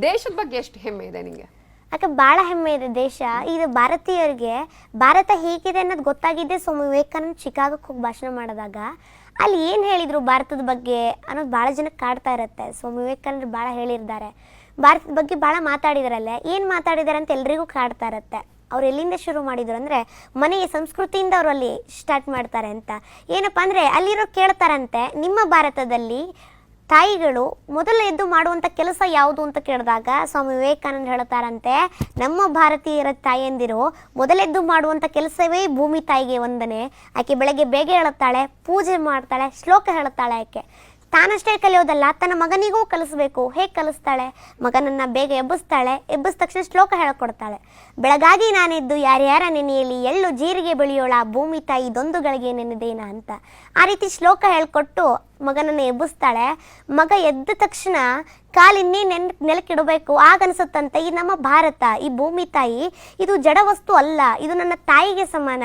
ದೇಶದ ಬಗ್ಗೆ ಎಷ್ಟು ಹೆಮ್ಮೆ ಇದೆ ನಿಂಗೆ? ಯಾಕೆ ಭಾಳ ಹೆಮ್ಮೆ ಇದೆ ದೇಶ. ಇದು ಭಾರತೀಯರಿಗೆ ಭಾರತ ಹೇಗಿದೆ ಅನ್ನೋದು ಗೊತ್ತಾಗಿದ್ದೆ ಸ್ವಾಮಿ ವಿವೇಕಾನಂದ ಚಿಕಾಗೋಕ್ಕೆ ಹೋಗಿ ಭಾಷಣ ಮಾಡಿದಾಗ. ಅಲ್ಲಿ ಏನು ಹೇಳಿದರು ಭಾರತದ ಬಗ್ಗೆ ಅನ್ನೋದು ಭಾಳ ಜನಕ್ಕೆ ಕಾಡ್ತಾ ಇರುತ್ತೆ. ಸ್ವಾಮಿ ವಿವೇಕಾನಂದರು ಭಾಳ ಹೇಳಿರ್ತಾರೆ, ಭಾರತದ ಬಗ್ಗೆ ಭಾಳ ಮಾತಾಡಿದಾರಲ್ಲೇ. ಏನು ಮಾತಾಡಿದ್ದಾರೆ ಅಂತ ಎಲ್ರಿಗೂ ಕಾಡ್ತಾ ಇರುತ್ತೆ. ಅವ್ರು ಎಲ್ಲಿಂದ ಶುರು ಮಾಡಿದ್ರು ಅಂದರೆ ಮನೆಯ ಸಂಸ್ಕೃತಿಯಿಂದ ಅವರು ಅಲ್ಲಿ ಸ್ಟಾರ್ಟ್ ಮಾಡ್ತಾರೆ ಅಂತ. ಏನಪ್ಪ ಅಂದರೆ ಅಲ್ಲಿರೋ ಕೇಳ್ತಾರಂತೆ, ನಿಮ್ಮ ಭಾರತದಲ್ಲಿ ತಾಯಿಗಳು ಮೊದಲು ಎದ್ದು ಮಾಡುವಂಥ ಕೆಲಸ ಯಾವುದು ಅಂತ ಕೇಳಿದಾಗ ಸ್ವಾಮಿ ವಿವೇಕಾನಂದ ಹೇಳ್ತಾರಂತೆ, ನಮ್ಮ ಭಾರತೀಯರ ತಾಯಿಯಂದಿರು ಮೊದಲೆದ್ದು ಮಾಡುವಂಥ ಕೆಲಸವೇ ಭೂಮಿ ತಾಯಿಗೆ ವಂದನೆ. ಆಕೆ ಬೆಳಗ್ಗೆ ಬೇಗ ಹೇಳುತ್ತಾಳೆ, ಪೂಜೆ ಮಾಡ್ತಾಳೆ, ಶ್ಲೋಕ ಹೇಳುತ್ತಾಳೆ. ಆಕೆ ತಾನಷ್ಟೇ ಕಲಿಯೋದಲ್ಲ, ತನ್ನ ಮಗನಿಗೂ ಕಲಿಸ್ಬೇಕು. ಹೇಗೆ ಕಲಿಸ್ತಾಳೆ? ಮಗನನ್ನು ಬೇಗ ಎಬ್ಬಿಸ್ತಾಳೆ, ಎಬ್ಬಿಸಿದ ತಕ್ಷಣ ಶ್ಲೋಕ ಹೇಳ್ಕೊಡ್ತಾಳೆ. ಬೆಳಗಾಗಿ ನಾನೆದ್ದು ಯಾರ್ಯಾರ ನೆನೆಯಲ್ಲಿ ಎಳ್ಳು ಜೀರಿಗೆ ಬೆಳೆಯೋಳ ಭೂಮಿ ತಾಯಿ ದೊಂದುಗಳಿಗೆ ನೆನೆದೇನ ಅಂತ ಆ ರೀತಿ ಶ್ಲೋಕ ಹೇಳ್ಕೊಟ್ಟು ಮಗನನ್ನು ಎಬ್ಬಿಸ್ತಾಳೆ. ಮಗ ಎದ್ದ ತಕ್ಷಣ ಕಾಲಿನ್ನೇ ನೆಲಕ್ಕಿಡಬೇಕು. ಆಗನ್ಸುತ್ತಂತೆ ಈ ನಮ್ಮ ಭಾರತ, ಈ ಭೂಮಿ ತಾಯಿ ಇದು ಜಡ ವಸ್ತು ಅಲ್ಲ, ಇದು ನನ್ನ ತಾಯಿಗೆ ಸಮಾನ.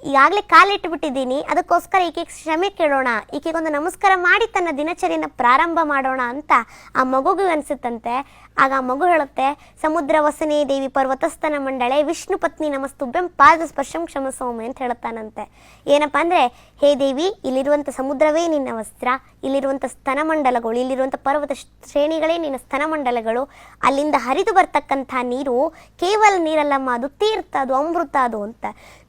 ಈಗಾಗಲೇ ಕಾಲಿಟ್ಟುಬಿಟ್ಟಿದ್ದೀನಿ, ಅದಕ್ಕೋಸ್ಕರ ಈಕೆಗೆ ಕ್ಷಮೆ ಕೇಳೋಣ, ಈಕೆಗೊಂದು ನಮಸ್ಕಾರ ಮಾಡಿ ತನ್ನ ದಿನಚರಿಯನ್ನು ಪ್ರಾರಂಭ ಮಾಡೋಣ ಅಂತ ಆ ಮಗುಗೂ ಅನಿಸುತ್ತಂತೆ. ಆಗ ಆ ಮಗು ಹೇಳುತ್ತೆ, ಸಮುದ್ರ ವಸನೇ ದೇವಿ ಪರ್ವತಸ್ಥನ ಮಂಡಳೆ ವಿಷ್ಣು ಪತ್ನಿ ನಮಸ್ತುಭ್ಯಂ ಪಾದ ಸ್ಪರ್ಶಂ ಕ್ಷಮಸೋಮೆ ಅಂತ ಹೇಳುತ್ತಾನಂತೆ. ಏನಪ್ಪ ಅಂದರೆ, ಹೇ ದೇವಿ, ಇಲ್ಲಿರುವಂಥ ಸಮುದ್ರವೇ ನಿನ್ನ ವಸ್ತ್ರ, ಇಲ್ಲಿರುವಂಥ ಸ್ತನಮಂಡಲಗಳು, ಇಲ್ಲಿರುವಂಥ ಪರ್ವತ ಶ್ರೇಣಿಗಳೇ ನಿನ್ನ ಸ್ತನಮಂಡಲಗಳು, ಅಲ್ಲಿಂದ ಹರಿದು ಬರ್ತಕ್ಕಂಥ ನೀರು ಕೇವಲ ನೀರಲ್ಲಮ್ಮ, ಅದು ತೀರ್ಥ, ಅದು ಅಮೃತ ಅದು ಅಂತ.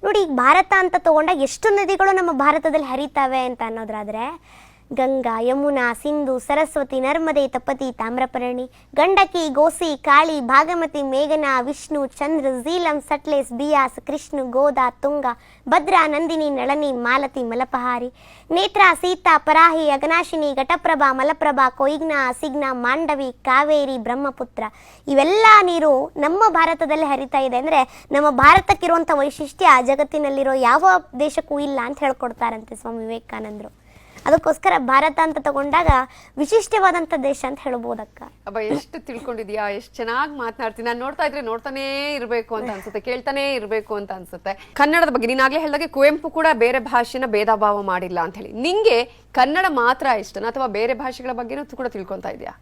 ನೋಡಿ, ಈಗ ಭಾರತ ಅಂತ ತಗೊಂಡಾಗ ಎಷ್ಟು ನದಿಗಳು ನಮ್ಮ ಭಾರತದಲ್ಲಿ ಹರಿತಾವೆ ಅಂತ ಅನ್ನೋದ್ರಾದರೆ ಗಂಗಾ, ಯಮುನಾ, ಸಿಂಧು, ಸರಸ್ವತಿ, ನರ್ಮದೆ, ತಪತಿ, ತಾಮ್ರಪರ್ಣಿ, ಗಂಡಕಿ, ಗೋಸಿ, ಕಾಳಿ, ಭಾಗಮತಿ, ಮೇಘನಾ, ವಿಷ್ಣು, ಚಂದ್ರ, ಝೀಲಂ, ಸಟ್ಲೇಸ್, ಬಿಯಾಸ್, ಕೃಷ್ಣ, ಗೋದಾ, ತುಂಗ, ಭದ್ರಾ, ನಂದಿನಿ, ನಳನಿ, ಮಾಲತಿ, ಮಲಪಹಾರಿ, ನೇತ್ರ, ಸೀತಾ, ಪರಾಹಿ, ಅಗನಾಶಿನಿ, ಘಟಪ್ರಭಾ, ಮಲಪ್ರಭಾ, ಕೊಯ್ಗ್ನ, ಅಸಿಗ್ನ, ಮಾಂಡವಿ, ಕಾವೇರಿ, ಬ್ರಹ್ಮಪುತ್ರ, ಇವೆಲ್ಲ ನೀರು ನಮ್ಮ ಭಾರತದಲ್ಲಿ ಹರಿತಾ ಇದೆ. ಅಂದರೆ ನಮ್ಮ ಭಾರತಕ್ಕಿರುವಂಥ ವೈಶಿಷ್ಟ್ಯ ಜಗತ್ತಿನಲ್ಲಿರೋ ಯಾವ ದೇಶಕ್ಕೂ ಇಲ್ಲ ಅಂತ ಹೇಳ್ಕೊಡ್ತಾರಂತೆ ಸ್ವಾಮಿ ವಿವೇಕಾನಂದರು. ಅದಕ್ಕೋಸ್ಕರ ಭಾರತ ಅಂತ ತಗೊಂಡಾಗ ವಿಶಿಷ್ಟವಾದಂಥ ದೇಶ ಅಂತ ಹೇಳ್ಬೋದಕ್ಕ. ಅಬ್ಬ, ಎಷ್ಟು ತಿಳ್ಕೊಂಡಿದ್ಯಾ, ಎಷ್ಟು ಚೆನ್ನಾಗಿ ಮಾತನಾಡ್ತೀನಿ. ನಾನು ನೋಡ್ತಾ ಇದ್ರೆ ನೋಡ್ತಾನೇ ಇರಬೇಕು ಅಂತ ಅನ್ಸುತ್ತೆ, ಕೇಳ್ತಾನೆ ಇರಬೇಕು ಅಂತ ಅನ್ಸುತ್ತೆ. ಕನ್ನಡದ ಬಗ್ಗೆ ನೀನಾಗ್ಲೇ ಹೇಳಿದಾಗೆ ಕುವೆಂಪು ಕೂಡ ಬೇರೆ ಭಾಷೆನ ಭೇದ ಭಾವ ಮಾಡಿಲ್ಲ ಅಂತ ಹೇಳಿ, ನಿಂಗೆ ಕನ್ನಡ ಮಾತ್ರ ಇಷ್ಟನಾ ಅಥವಾ ಬೇರೆ ಭಾಷೆಗಳ ಬಗ್ಗೆನೂ ಕೂಡ ತಿಳ್ಕೊತಾ ಇದೆಯಾ?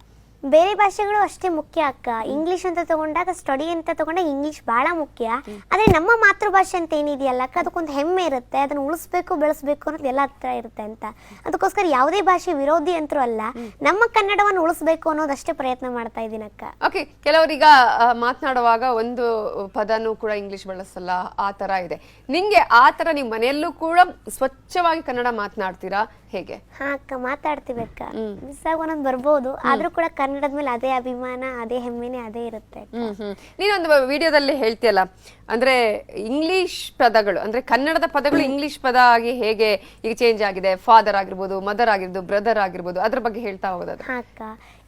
ಬೇರೆ ಭಾಷೆಗಳು ಅಷ್ಟೇ ಮುಖ್ಯ ಅಕ್ಕ. ಇಂಗ್ಲೀಷ್ ಅಂತ ತಗೊಂಡಾಗ, ಸ್ಟಡಿ ಅಂತ ತಗೊಂಡಾಗ ಇಂಗ್ಲೀಷ್ ಭಾಳ ಮುಖ್ಯ. ಆದರೆ ನಮ್ಮ ಮಾತೃಭಾಷೆ ಅಂತ ಏನಿದೆಯಲ್ಲ ಅಕ್ಕ, ಅದಕ್ಕೊಂದು ಹೆಮ್ಮೆ ಇರುತ್ತೆ, ಅದನ್ನು ಉಳಿಸ್ಬೇಕು ಬೆಳೆಸ್ಬೇಕು ಅನ್ನೋದು ಎಲ್ಲ ಹತ್ರ ಇರುತ್ತೆ ಅಂತ. ಅದಕ್ಕೋಸ್ಕರ ಯಾವುದೇ ಭಾಷೆ ವಿರೋಧಿ ಅಂತರೂ ಅಲ್ಲ, ನಮ್ಮ ಕನ್ನಡವನ್ನು ಉಳಿಸ್ಬೇಕು ಅನ್ನೋದಷ್ಟೇ ಪ್ರಯತ್ನ ಮಾಡ್ತಾ ಇದ್ದೀನಿ ಅಕ್ಕ. ಓಕೆ, ಕೆಲವರೀಗ ಮಾತನಾಡುವಾಗ ಒಂದು ಪದನೂ ಕೂಡ ಇಂಗ್ಲಿಷ್ ಬಳಸಲ್ಲ, ಆ ತರ ಇದೆ. ನಿಂಗೆ ಆ ತರ ನೀವು ಮನೆಯಲ್ಲೂ ಕೂಡ ಸ್ವಚ್ಛವಾಗಿ ಕನ್ನಡ ಮಾತನಾಡ್ತೀರಾ ಹೇಗೆ? ಹಾ ಅಕ್ಕ, ಮಾತಾಡ್ತೀವಿ ಅಕ್ಕ. ಮಿಸ್ ಆಗಿ ಒಂದೊಂದು ಬರ್ಬೋದು, ಆದ್ರೂ ಕೂಡ ಕನ್ನಡದ ಮೇಲೆ ಅದೇ ಅಭಿಮಾನ, ಅದೇ ಹೆಮ್ಮೆನೆ ಅದೇ ಇರುತ್ತೆ. ನೀನೊಂದು ವಿಡಿಯೋದಲ್ಲಿ ಹೇಳ್ತೀಯಲ್ಲ, ಅಂದ್ರೆ ಇಂಗ್ಲಿಷ್ ಪದಗಳು ಅಂದ್ರೆ ಕನ್ನಡದ ಪದಗಳು ಇಂಗ್ಲಿಷ್ ಪದ ಆಗಿ ಹೇಗೆ ಈಗ ಚೇಂಜ್ ಆಗಿದೆ, ಫಾದರ್ ಆಗಿರ್ಬೋದು, ಮದರ್ ಆಗಿರ್ಬೋದು, ಬ್ರದರ್ ಆಗಿರ್ಬೋದು, ಅದ್ರ ಬಗ್ಗೆ ಹೇಳ್ತಾ ಹೋಗೋದು. ಹಾ ಅಕ್ಕ,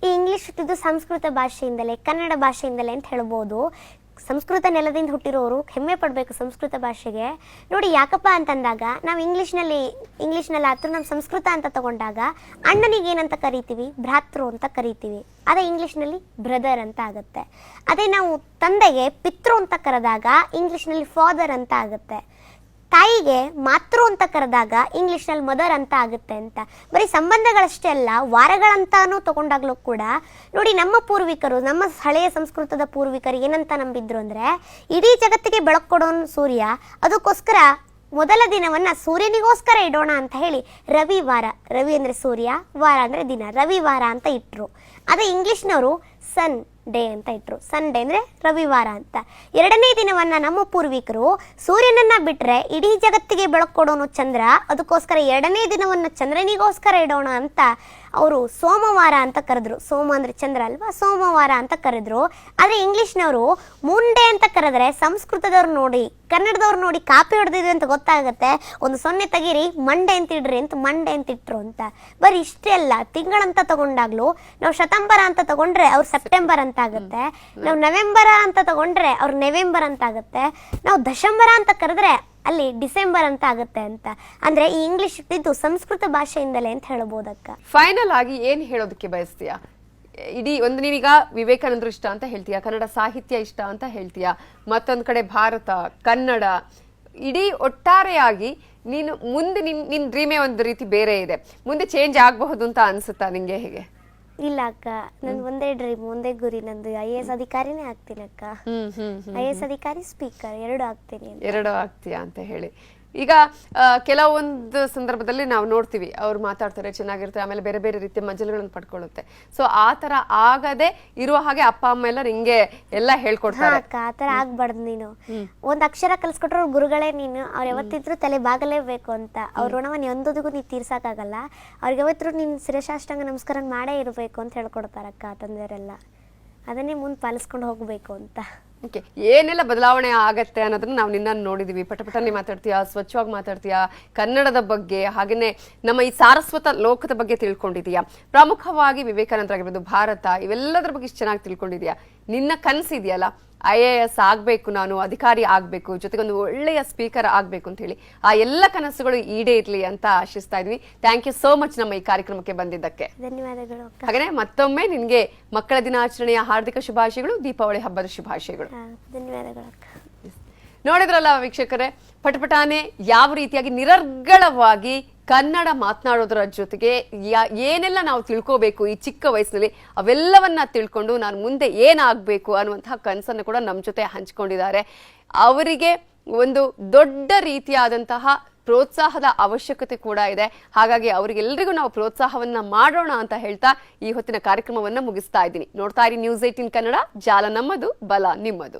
ಈ ಇಂಗ್ಲಿಷ್ ಇದು ಸಂಸ್ಕೃತ ಭಾಷೆಯಿಂದಲೇ, ಕನ್ನಡ ಭಾಷೆಯಿಂದಲೇ ಅಂತ ಹೇಳ್ಬೋದು. ಸಂಸ್ಕೃತ ನೆಲದಿಂದ ಹುಟ್ಟಿರೋರು ಹೆಮ್ಮೆ ಪಡಬೇಕು ಸಂಸ್ಕೃತ ಭಾಷೆಗೆ. ನೋಡಿ ಯಾಕಪ್ಪ ಅಂತಂದಾಗ, ನಾವು ಇಂಗ್ಲೀಷ್ನಲ್ಲಿ ಆದರೂ ನಮ್ಮ ಸಂಸ್ಕೃತ ಅಂತ ತಗೊಂಡಾಗ ಅಣ್ಣನಿಗೆ ಏನಂತ ಕರಿತೀವಿ? ಭ್ರಾತೃ ಅಂತ ಕರಿತೀವಿ. ಅದೇ ಇಂಗ್ಲೀಷ್ನಲ್ಲಿ ಬ್ರದರ್ ಅಂತ ಆಗುತ್ತೆ. ಅದೇ ನಾವು ತಂದೆಗೆ ಪಿತೃ ಅಂತ ಕರೆದಾಗ ಇಂಗ್ಲೀಷ್ನಲ್ಲಿ ಫಾದರ್ ಅಂತ ಆಗುತ್ತೆ. ತಾಯಿಗೆ ಮಾತೃ ಅಂತ ಕರೆದಾಗ ಇಂಗ್ಲೀಷ್ನಲ್ಲಿ ಮದರ್ ಅಂತ ಆಗುತ್ತೆ ಅಂತ. ಬರೀ ಸಂಬಂಧಗಳಷ್ಟೇ ಅಲ್ಲ, ವಾರಗಳಂತಾನು ತಗೊಂಡಾಗ್ಲೂ ಕೂಡ ನೋಡಿ, ನಮ್ಮ ಪೂರ್ವಿಕರು, ನಮ್ಮ ಹಳೆಯ ಸಂಸ್ಕೃತದ ಪೂರ್ವಿಕರು ಏನಂತ ನಂಬಿದ್ರು ಅಂದರೆ, ಇಡೀ ಜಗತ್ತಿಗೆ ಬೆಳಕು ಕೊಡೋನು ಸೂರ್ಯ, ಅದಕ್ಕೋಸ್ಕರ ಮೊದಲ ದಿನವನ್ನು ಸೂರ್ಯನಿಗೋಸ್ಕರ ಇಡೋಣ ಅಂತ ಹೇಳಿ ರವಿವಾರ, ರವಿ ಅಂದರೆ ಸೂರ್ಯ, ವಾರ ಅಂದರೆ ದಿನ, ರವಿವಾರ ಅಂತ ಇಟ್ಟರು. ಅದೇ ಇಂಗ್ಲೀಷ್ನವರು ಸನ್ ಡೇ ಅಂತ ಇಟ್ಟರು. ಸಂಡೇ ಅಂದರೆ ರವಿವಾರ ಅಂತ. ಎರಡನೇ ದಿನವನ್ನು ನಮ್ಮ ಪೂರ್ವಿಕರು ಸೂರ್ಯನನ್ನು ಬಿಟ್ಟರೆ ಇಡೀ ಜಗತ್ತಿಗೆ ಬೆಳಕು ಕೊಡೋನು ಚಂದ್ರ, ಅದಕ್ಕೋಸ್ಕರ ಎರಡನೇ ದಿನವನ್ನು ಚಂದ್ರನಿಗೋಸ್ಕರ ಇಡೋಣ ಅಂತ ಅವರು ಸೋಮವಾರ ಅಂತ ಕರೆದ್ರು. ಸೋಮ ಅಂದರೆ ಚಂದ್ರ ಅಲ್ವಾ, ಸೋಮವಾರ ಅಂತ ಕರೆದ್ರು. ಆದರೆ ಇಂಗ್ಲೀಷ್ನವರು ಮುಂಡೆ ಅಂತ ಕರೆದ್ರೆ ಸಂಸ್ಕೃತದವ್ರು ನೋಡಿ, ಕನ್ನಡದವ್ರು ನೋಡಿ ಕಾಪಿ ಹೊಡೆದಿದ್ವಿ ಅಂತ ಗೊತ್ತಾಗುತ್ತೆ. ಒಂದು ಸೊನ್ನೆ ತೆಗೀರಿ, ಮಂಡೆ ಅಂತ ಇಡ್ರಿ ಅಂತ ಮಂಡೆ ಅಂತ ಇಟ್ರು ಅಂತ. ಬರೀ ಇಷ್ಟೇ ಅಲ್ಲ, ತಿಂಗಳಂತ ತಗೊಂಡಾಗ್ಲೂ ನಾವು ಶತಂಬರ ಅಂತ ತಗೊಂಡ್ರೆ ಅವ್ರು ಸೆಪ್ಟೆಂಬರ್ ಅಂತ ಆಗುತ್ತೆ, ನಾವು ನವೆಂಬರ ಅಂತ ತಗೊಂಡ್ರೆ ಅವ್ರು ನವೆಂಬರ್ ಅಂತ ಆಗುತ್ತೆ, ನಾವು ದಶಂಬರ ಅಂತ ಕರೆದ್ರೆ ಅಲ್ಲಿ ಡಿಸೆಂಬರ್ ಅಂತ ಆಗುತ್ತೆ ಅಂತ. ಅಂದ್ರೆ ಈ ಇಂಗ್ಲಿಷ್ ಇದ್ದು ಸಂಸ್ಕೃತ ಭಾಷೆಯಿಂದಲೇ ಅಂತ ಹೇಳ್ಬೋದಕ್ಕ. ಫೈನಲ್ ಆಗಿ ಏನ್ ಹೇಳೋದಕ್ಕೆ ಬಯಸ್ತೀಯಾ? ಇಡೀ ಒಂದು ನೀವೀಗ ವಿವೇಕಾನಂದರು ಇಷ್ಟ ಅಂತ ಹೇಳ್ತೀಯಾ, ಕನ್ನಡ ಸಾಹಿತ್ಯ ಇಷ್ಟ ಅಂತ ಹೇಳ್ತೀಯಾ, ಮತ್ತೊಂದು ಕಡೆ ಭಾರತ, ಕನ್ನಡ, ಇಡೀ ಒಟ್ಟಾರೆಯಾಗಿ ನೀನು ಮುಂದೆ ನಿನ್ ಡ್ರೀಮೇ ಒಂದು ರೀತಿ ಬೇರೆ ಇದೆ, ಮುಂದೆ ಚೇಂಜ್ ಆಗಬಹುದು ಅಂತ ಅನ್ಸುತ್ತಾ ನಿಂಗೆ? ಹೇಗೆ? ಇಲ್ಲ ಅಕ್ಕ ನನ್ ಒಂದೇ ಡ್ರೀಮ್ ಒಂದೇ ಗುರಿ ನಂದು IAS ಅಧಿಕಾರಿನೇ ಆಗ್ತೀನಿ ಅಕ್ಕ. IAS ಅಧಿಕಾರಿ ಸ್ಪೀಕರ್ ಎರಡು ಆಗ್ತೀನಿ ಅಂತ. ಎರಡು ಆಗ್ತೀಯಾ ಅಂತ ಹೇಳಿ. ಈಗ ಕೆಲವೊಂದು ಸಂದರ್ಭದಲ್ಲಿ ನಾವು ನೋಡ್ತೀವಿ ಅವ್ರು ಮಾತಾಡ್ತಾರೆ ಚೆನ್ನಾಗಿರ್ತಾರೆ, ಆಮೇಲೆ ಬೇರೆ ಬೇರೆ ರೀತಿಯ ಮಜಲುಗಳನ್ನು ಪಡ್ಕೊಳ್ಳುತ್ತೆ. ಸೊ ಆ ತರ ಆಗದೆ ಇರುವ ಹಾಗೆ ಅಪ್ಪ ಅಮ್ಮ ಎಲ್ಲ ಹಿಂಗೆ ಎಲ್ಲ ಹೇಳ್ಕೊಡ್ತಾರೆ. ಅಕ್ಕ ಆತರ ಆಗ್ಬಾರ್ದು. ನೀನು ಒಂದ್ ಅಕ್ಷರ ಕಲ್ಸ್ಕೊಟ್ರು ಅವ್ರ ಗುರುಗಳೇ ನೀನು. ಅವ್ರು ಯಾವತ್ತಿದ್ರು ತಲೆ ಬಾಗಲೇಬೇಕು ಅಂತ. ಅವ್ರ ಋಣವನ್ನ ಎಂದೋದಿಗೂ ನೀ ತೀರ್ಸಕ್ಕಾಗಲ್ಲ. ಅವ್ರಿಗೆ ಯಾವತ್ತೂ ನೀನ್ ಶಿರಸಾಷ್ಟಾಂಗ ನಮಸ್ಕಾರ ಮಾಡೇ ಇರ್ಬೇಕು ಅಂತ ಹೇಳ್ಕೊಡ್ತಾರಕ್ಕ ತಂದೆಯವರೆಲ್ಲ. ಅದನ್ನೇ ಮುಂದೆ ಪಾಲಿಸ್ಕೊಂಡು ಹೋಗ್ಬೇಕು ಅಂತ. ಓಕೆ, ಏನೆಲ್ಲ ಬದಲಾವಣೆ ಆಗತ್ತೆ ಅನ್ನೋದನ್ನ ನಾವು ನಿನ್ನ ನೋಡಿದೀವಿ. ಪಟಪಟನೆ ಮಾತಾಡ್ತೀಯಾ, ಸ್ವಚ್ಛವಾಗಿ ಮಾತಾಡ್ತೀಯಾ, ಕನ್ನಡದ ಬಗ್ಗೆ, ಹಾಗೇನೆ ನಮ್ಮ ಈ ಸಾರಸ್ವತ ಲೋಕದ ಬಗ್ಗೆ ತಿಳ್ಕೊಂಡಿದೀಯಾ. ಪ್ರಮುಖವಾಗಿ ವಿವೇಕಾನಂದರಾಗಿರ್ಬೋದು, ಭಾರತ, ಇವೆಲ್ಲದರ ಬಗ್ಗೆ ಇಷ್ಟು ಚೆನ್ನಾಗಿ ತಿಳ್ಕೊಂಡಿದೀಯಾ. ನಿನ್ನ ಕನಸಿದೆಯಲ್ಲ IAS ಆಗ್ಬೇಕು, ನಾನು ಅಧಿಕಾರಿ ಆಗ್ಬೇಕು, ಜೊತೆಗೆ ಒಂದು ಒಳ್ಳೆಯ ಸ್ಪೀಕರ್ ಆಗ್ಬೇಕು ಅಂತ ಹೇಳಿ, ಆ ಎಲ್ಲ ಕನಸುಗಳು ಈಡೇರ್ಲಿ ಅಂತ ಆಶಿಸ್ತಾ ಇದ್ವಿ. ಥ್ಯಾಂಕ್ ಯು ಸೋ ಮಚ್ ನಮ್ಮ ಈ ಕಾರ್ಯಕ್ರಮಕ್ಕೆ ಬಂದಿದ್ದಕ್ಕೆ. ಧನ್ಯವಾದಗಳು. ಹಾಗೆ ಮತ್ತೊಮ್ಮೆ ನಿನ್ಗೆ ಮಕ್ಕಳ ದಿನಾಚರಣೆಯ ಹಾರ್ದಿಕ ಶುಭಾಶಯಗಳು, ದೀಪಾವಳಿ ಹಬ್ಬದ ಶುಭಾಶಯಗಳು. ಧನ್ಯವಾದಗಳು ಅಕ್ಕ. ನೋಡಿದ್ರಲ್ಲ ವೀಕ್ಷಕರೇ, ಪಟಪಟಾನೆ ಯಾವ ರೀತಿಯಾಗಿ ನಿರರ್ಗಳವಾಗಿ ಕನ್ನಡ ಮಾತನಾಡೋದರ ಜೊತೆಗೆ ಏನೆಲ್ಲ ನಾವು ತಿಳ್ಕೋಬೇಕು ಈ ಚಿಕ್ಕ ವಯಸ್ಸಿನಲ್ಲಿ, ಅವೆಲ್ಲವನ್ನ ತಿಳ್ಕೊಂಡು ನಾನು ಮುಂದೆ ಏನಾಗಬೇಕು ಅನ್ನುವಂತಹ ಕನಸನ್ನು ಕೂಡ ನಮ್ಮ ಜೊತೆ ಹಂಚಿಕೊಂಡಿದ್ದಾರೆ. ಅವರಿಗೆ ಒಂದು ದೊಡ್ಡ ರೀತಿಯಾದಂತಹ ಪ್ರೋತ್ಸಾಹದ ಅವಶ್ಯಕತೆ ಕೂಡ ಇದೆ. ಹಾಗಾಗಿ ಅವರಿಗೆಲ್ಲರಿಗೂ ನಾವು ಪ್ರೋತ್ಸಾಹವನ್ನ ಮಾಡೋಣ ಅಂತ ಹೇಳ್ತಾ ಈ ಹೊತ್ತಿನ ಕಾರ್ಯಕ್ರಮವನ್ನ ಮುಗಿಸ್ತಾ ಇದ್ದೀನಿ. ನೋಡ್ತಾ ಇರಿ News 18 ಕನ್ನಡ, ಜಾಲ ನಮ್ಮದು, ಬಲ ನಿಮ್ಮದು.